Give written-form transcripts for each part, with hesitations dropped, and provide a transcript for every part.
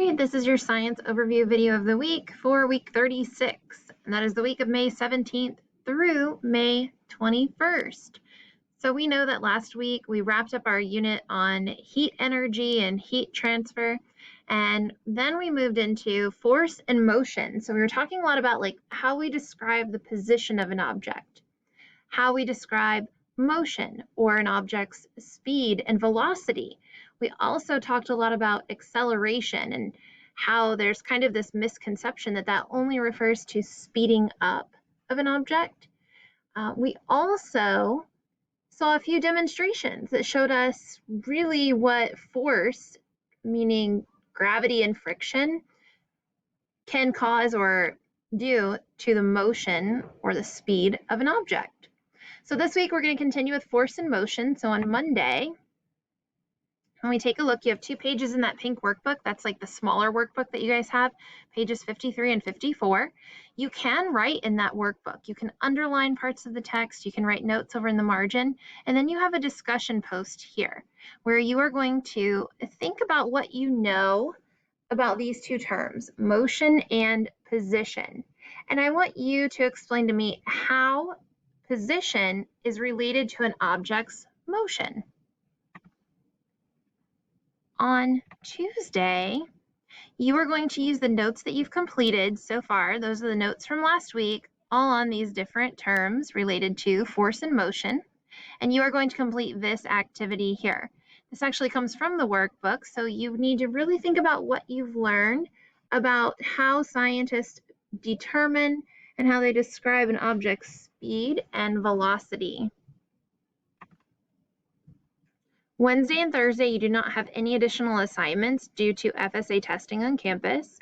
right, this is your science overview video of the week for week 36, and that is the week of May 17th through May 21st. So we know that last week we wrapped up our unit on heat energy and heat transfer, and then we moved into force and motion. So we were talking a lot about like how we describe the position of an object, how we describe motion or an object's speed and velocity. We also talked a lot about acceleration and how there's kind of this misconception that that only refers to speeding up of an object. We also saw a few demonstrations that showed us really what force, meaning gravity and friction, can cause or do to the motion or the speed of an object. So this week we're going to continue with force and motion. So on Monday, when we take a look, you have 2 pages in that pink workbook. That's like the smaller workbook that you guys have, pages 53 and 54. You can write in that workbook. You can underline parts of the text. You can write notes over in the margin. And then you have a discussion post here where you are going to think about what you know about these 2 terms, motion and position. And I want you to explain to me how position is related to an object's motion. On Tuesday, you are going to use the notes that you've completed so far. Those are the notes from last week, all on these different terms related to force and motion. And you are going to complete this activity here. This actually comes from the workbook, so you need to really think about what you've learned about how scientists determine and how they describe an object's speed and velocity. Wednesday and Thursday, you do not have any additional assignments due to FSA testing on campus.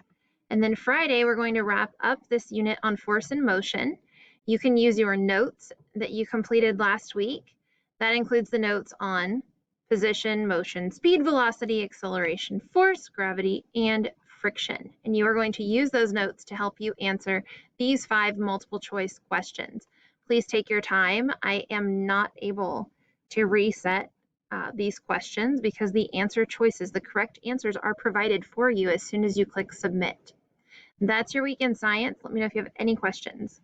And then Friday, we're going to wrap up this unit on force and motion. You can use your notes that you completed last week. That includes the notes on position, motion, speed, velocity, acceleration, force, gravity, and friction. And you are going to use those notes to help you answer these 5 multiple choice questions. Please take your time. I am not able to reset these questions because the answer choices, the correct answers are provided for you as soon as you click submit. That's your week in science. Let me know if you have any questions.